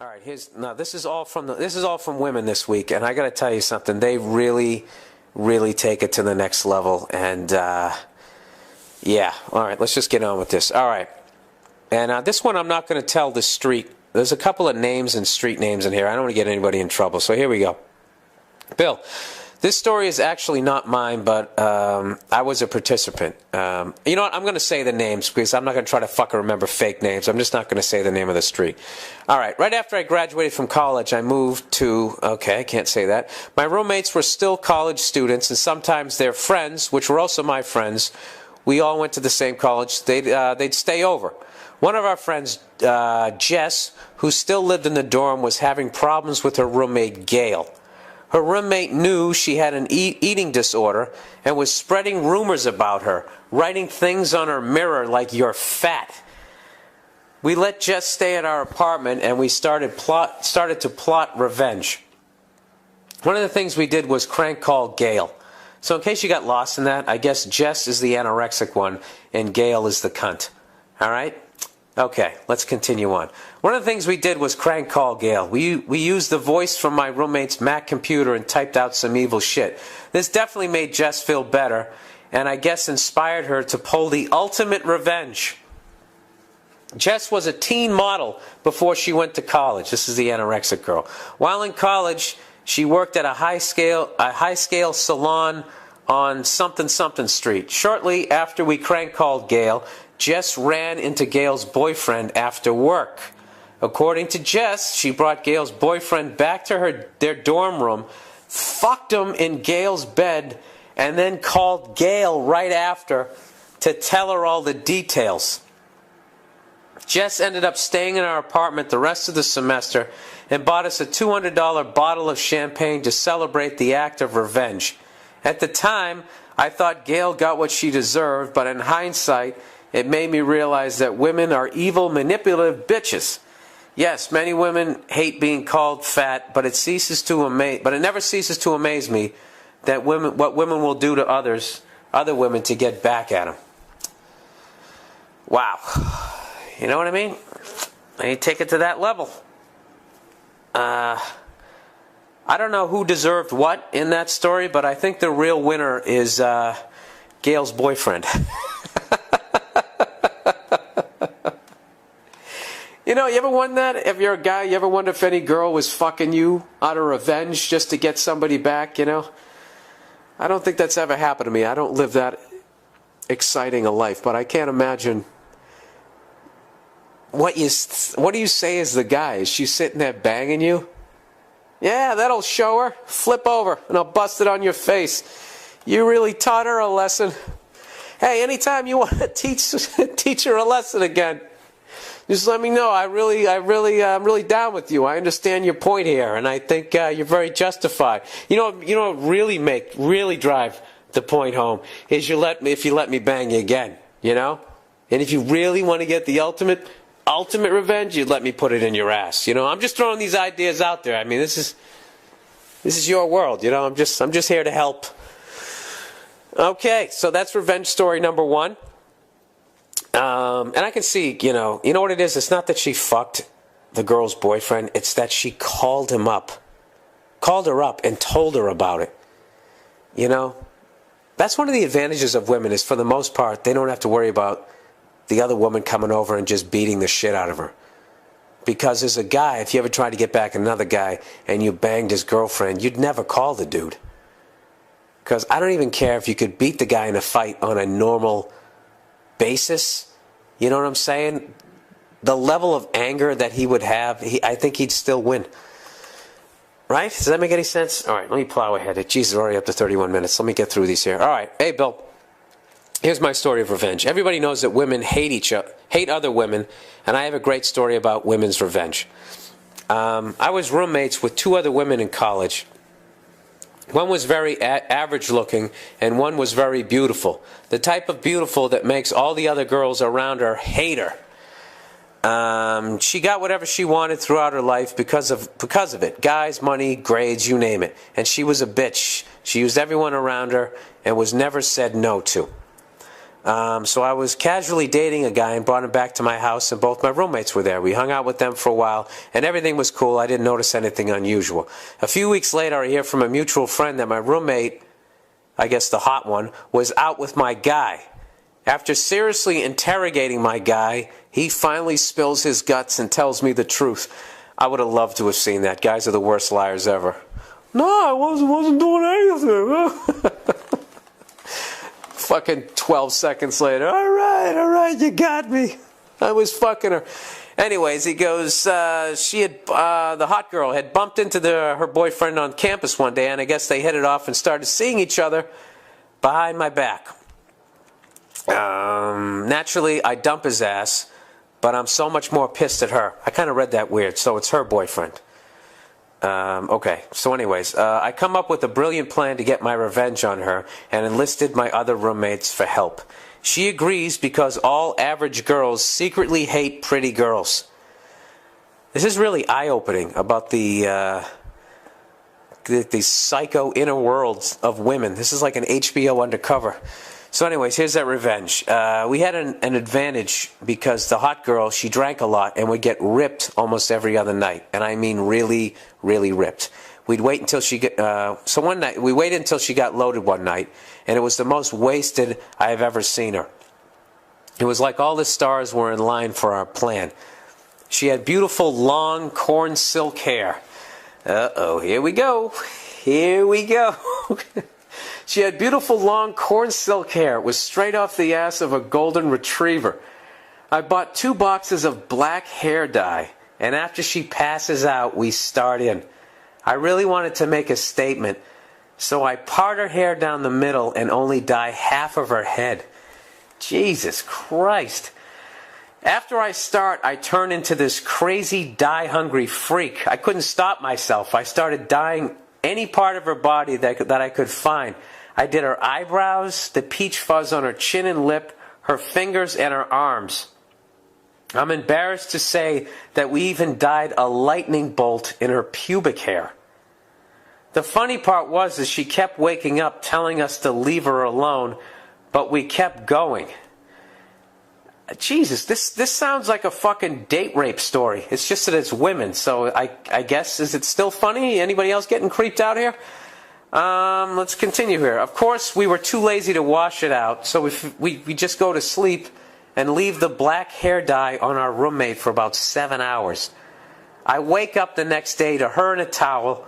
All right, this is all from women this week, and I got to tell you something. They really, really take it to the next level, and yeah. All right, let's just get on with this. All right, and this one I'm not going to tell the street. There's a couple of names and street names in here. I don't want to get anybody in trouble, so here we go. Bill, this story is actually not mine, but I was a participant. You know what? I'm going to say the names because I'm not going to try to fucking remember fake names. I'm just not going to say the name of the street. All right. Right after I graduated from college, I moved to... Okay, I can't say that. My roommates were still college students, and sometimes their friends, which were also my friends, we all went to the same college. They'd stay over. One of our friends, Jess, who still lived in the dorm, was having problems with her roommate, Gail. Her roommate knew she had an eating disorder and was spreading rumors about her, writing things on her mirror like "you're fat." We let Jess stay at our apartment, and we started to plot revenge. One of the things we did was crank call Gail. So in case you got lost in that, I guess Jess is the anorexic one and Gail is the cunt. All right? Okay, let's continue on. One of the things we did was crank call Gail. We used the voice from my roommate's Mac computer and typed out some evil shit. This definitely made Jess feel better, and I guess inspired her to pull the ultimate revenge. Jess was a teen model before she went to college. This is the anorexic girl. While in college, she worked at a high-scale salon on something street. Shortly after we crank called Gail, Jess ran into Gail's boyfriend after work. According to Jess, she brought Gail's boyfriend back to their dorm room, fucked him in Gail's bed, and then called Gail right after to tell her all the details. Jess ended up staying in our apartment the rest of the semester and bought us a $200 bottle of champagne to celebrate the act of revenge. At the time, I thought Gail got what she deserved, but in hindsight, it made me realize that women are evil, manipulative bitches. Yes, many women hate being called fat, but it never ceases to amaze me that what women will do to other women to get back at them. Wow. You know what I mean? They take it to that level. I don't know who deserved what in that story, but I think the real winner is Gail's boyfriend. You know, you ever wonder that? If you're a guy, you ever wonder if any girl was fucking you out of revenge just to get somebody back, you know? I don't think that's ever happened to me. I don't live that exciting a life, but I can't imagine. What do you say as the guy? Is she sitting there banging you? Yeah, that'll show her. Flip over, and I'll bust it on your face. You really taught her a lesson. Hey, anytime you want to teach her a lesson again, just let me know. I'm really down with you. I understand your point here, and I think you're very justified. You know what really drive the point home is if you let me bang you again. You know, and if you really want to get the ultimate revenge, you'd let me put it in your ass. You know, I'm just throwing these ideas out there. I mean, this is your world. You know, I'm just here to help. Okay, so that's revenge story number one. And I can see, you know what it is? It's not that she fucked the girl's boyfriend. It's that she called her up and told her about it. You know, that's one of the advantages of women is for the most part, they don't have to worry about the other woman coming over and just beating the shit out of her. Because as a guy, if you ever tried to get back at another guy and you banged his girlfriend, you'd never call the dude. Because I don't even care if you could beat the guy in a fight on a normal basis. You know what I'm saying? The level of anger that he would have, I think he'd still win. Right? Does that make any sense? All right, let me plow ahead. Jesus, we're already up to 31 minutes. Let me get through these here. All right. Hey, Bill. Here's my story of revenge. Everybody knows that women hate other women, and I have a great story about women's revenge. I was roommates with two other women in college. One was very average looking, and one was very beautiful. The type of beautiful that makes all the other girls around her hate her. She got whatever she wanted throughout her life because of it. Guys, money, grades, you name it. And she was a bitch. She used everyone around her and was never said no to. So I was casually dating a guy and brought him back to my house, and both my roommates were there. We hung out with them for a while, and everything was cool. I didn't notice anything unusual. A few weeks later, I hear from a mutual friend that my roommate, I guess the hot one, was out with my guy. After seriously interrogating my guy, he finally spills his guts and tells me the truth. I would have loved to have seen that. Guys are the worst liars ever. No, I wasn't doing anything. Fucking 12 seconds later, all right, you got me. I was fucking her. Anyways, he goes, the hot girl had bumped into her boyfriend on campus one day, and I guess they hit it off and started seeing each other behind my back. Naturally, I dump his ass, but I'm so much more pissed at her. I kind of read that weird, so it's her boyfriend. Okay, so anyways, I come up with a brilliant plan to get my revenge on her and enlisted my other roommates for help. She agrees because all average girls secretly hate pretty girls. This is really eye-opening about the psycho inner worlds of women. This is like an HBO undercover. So anyways, here's that revenge. We had an advantage because the hot girl, she drank a lot and would get ripped almost every other night. And I mean really, really ripped. We'd wait until she so one night, we waited until she got loaded one night, and it was the most wasted I have ever seen her. It was like all the stars were in line for our plan. She had beautiful, long, corn silk hair. Uh-oh, here we go. Here we go. She had beautiful long corn silk hair. It was straight off the ass of a golden retriever. I bought 2 boxes of black hair dye, and after she passes out, we start in. I really wanted to make a statement, so I part her hair down the middle and only dye half of her head. Jesus Christ. After I start, I turn into this crazy dye-hungry freak. I couldn't stop myself. I started dyeing any part of her body that I could find. I did her eyebrows, the peach fuzz on her chin and lip, her fingers, and her arms. I'm embarrassed to say that we even dyed a lightning bolt in her pubic hair. The funny part was that she kept waking up telling us to leave her alone, but we kept going. Jesus, this sounds like a fucking date rape story. It's just that it's women, so I guess, is it still funny? Anybody else getting creeped out here? Let's continue here. Of course, we were too lazy to wash it out, so we just go to sleep and leave the black hair dye on our roommate for about 7 hours. I wake up the next day to her in a towel.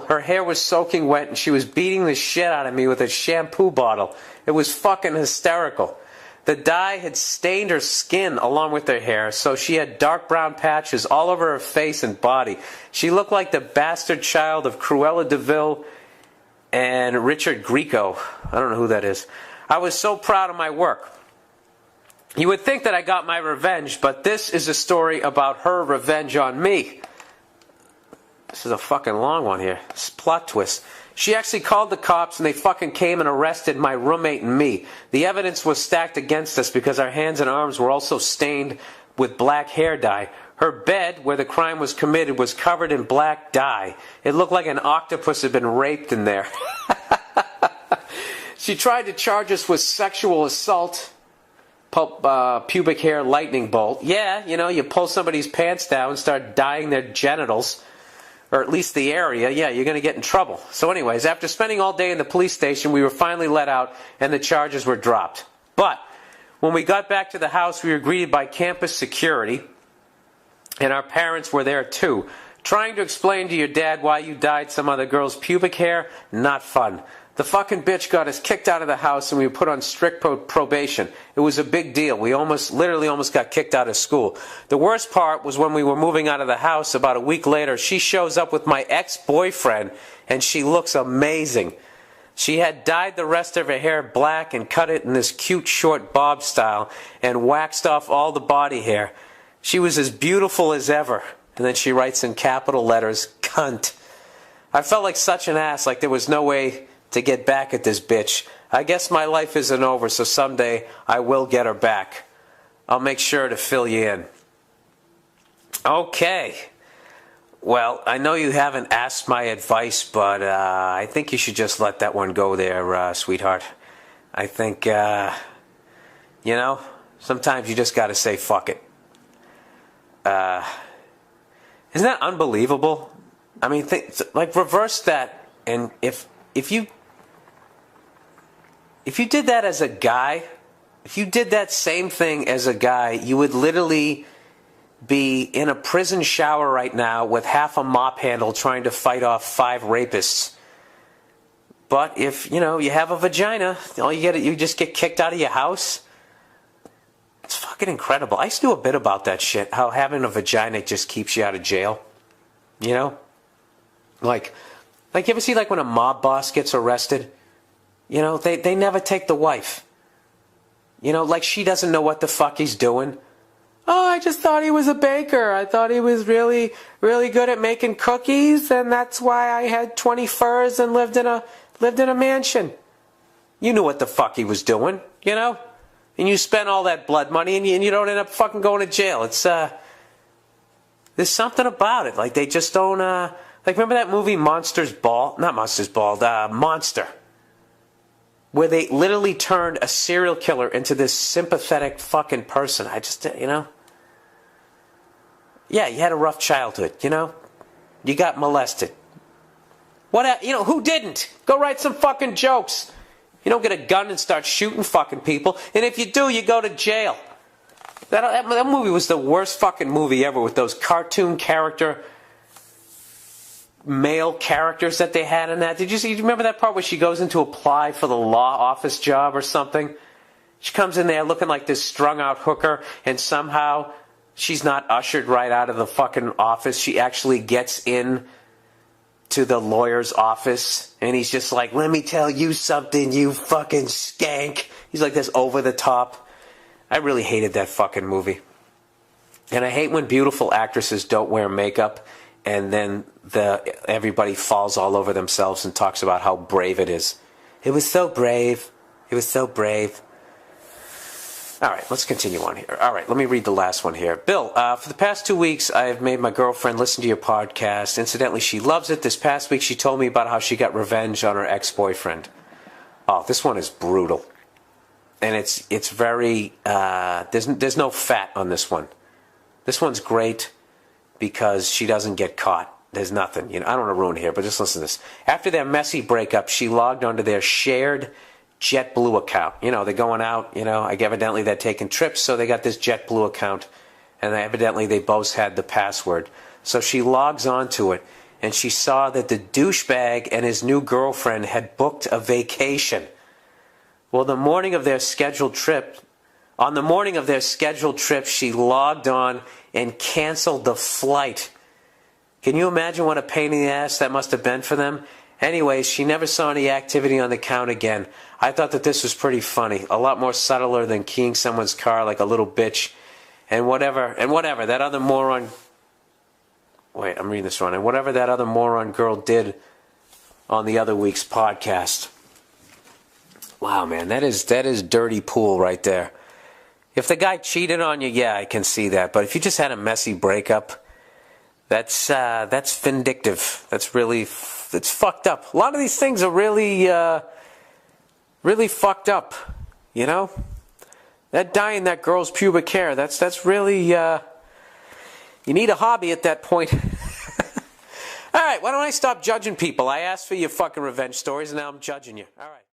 Her hair was soaking wet, and she was beating the shit out of me with a shampoo bottle. It was fucking hysterical. The dye had stained her skin along with her hair, so she had dark brown patches all over her face and body. She looked like the bastard child of Cruella de Vil and Richard Grieco. I don't know who that is. I was so proud of my work. You would think that I got my revenge, but this is a story about her revenge on me. This is a fucking long one here. This plot twist. She actually called the cops, and they fucking came and arrested my roommate and me. The evidence was stacked against us because our hands and arms were also stained with black hair dye. Her bed, where the crime was committed, was covered in black dye. It looked like an octopus had been raped in there. She tried to charge us with sexual assault, pubic hair lightning bolt. Yeah, you know, you pull somebody's pants down and start dyeing their genitals, or at least the area, yeah, you're going to get in trouble. So anyways, after spending all day in the police station, we were finally let out and the charges were dropped. But when we got back to the house, we were greeted by campus security, and our parents were there too. Trying to explain to your dad why you dyed some other girl's pubic hair, not fun. The fucking bitch got us kicked out of the house and we were put on strict probation. It was a big deal. We literally almost got kicked out of school. The worst part was when we were moving out of the house about a week later, she shows up with my ex-boyfriend and she looks amazing. She had dyed the rest of her hair black and cut it in this cute short bob style and waxed off all the body hair. She was as beautiful as ever. And then she writes in capital letters, cunt. I felt like such an ass, like there was no way to get back at this bitch. I guess my life isn't over, so someday I will get her back. I'll make sure to fill you in. Okay. Well, I know you haven't asked my advice, but I think you should just let that one go there, sweetheart. I think You know? Sometimes you just got to say fuck it. Isn't that unbelievable? I mean, like, reverse that, and if you did that as a guy, if you did that same thing as a guy, you would literally be in a prison shower right now with half a mop handle trying to fight off 5 rapists. But if, you have a vagina, you just get kicked out of your house. It's fucking incredible. I used to do a bit about that shit, how having a vagina just keeps you out of jail. You know? Like you ever see, like, when a mob boss gets arrested? They never take the wife. Like, she doesn't know what the fuck he's doing. Oh, I just thought he was a baker. I thought he was really, really good at making cookies, and that's why I had 20 furs and lived in a mansion. You knew what the fuck he was doing, And you spent all that blood money, and you don't end up fucking going to jail. It's there's something about it. Like, they just don't like, remember that movie Monster, where they literally turned a serial killer into this sympathetic fucking person. I just, Yeah, you had a rough childhood, You got molested. What, who didn't? Go write some fucking jokes. You don't get a gun and start shooting fucking people. And if you do, you go to jail. That movie was the worst fucking movie ever, with those cartoon male characters that they had in that. Did you remember that part where she goes in to apply for the law office job or something? She comes in there looking like this strung out hooker, and somehow she's not ushered right out of the fucking office. She actually gets in to the lawyer's office, and he's just like, let me tell you something, you fucking skank. He's like this over the top. I really hated that fucking movie. And I hate when beautiful actresses don't wear makeup, and then everybody falls all over themselves and talks about how brave it is. It was so brave. It was so brave. All right, let's continue on here. All right, let me read the last one here. Bill, for the past 2 weeks, I have made my girlfriend listen to your podcast. Incidentally, she loves it. This past week, she told me about how she got revenge on her ex-boyfriend. Oh, this one is brutal. And it's very, there's no fat on this one. This one's great because she doesn't get caught. There's nothing. I don't want to ruin it here, but just listen to this. After their messy breakup, she logged onto their shared JetBlue account. They're going out, evidently they're taking trips, so they got this JetBlue account, and evidently they both had the password. So she logs onto it, and she saw that the douchebag and his new girlfriend had booked a vacation. Well, on the morning of their scheduled trip, she logged on and canceled the flight. Can you imagine what a pain in the ass that must have been for them? Anyways, she never saw any activity on the account again. I thought that this was pretty funny. A lot more subtler than keying someone's car like a little bitch. And whatever that other moron... Wait, I'm reading this wrong. And whatever that other moron girl did on the other week's podcast. Wow, man, that is dirty pool right there. If the guy cheated on you, yeah, I can see that. But if you just had a messy breakup, that's vindictive. It's fucked up. A lot of these things are really fucked up. That dyeing that girl's pubic hair, that's really, you need a hobby at that point. All right, why don't I stop judging people? I asked for your fucking revenge stories, and now I'm judging you. All right.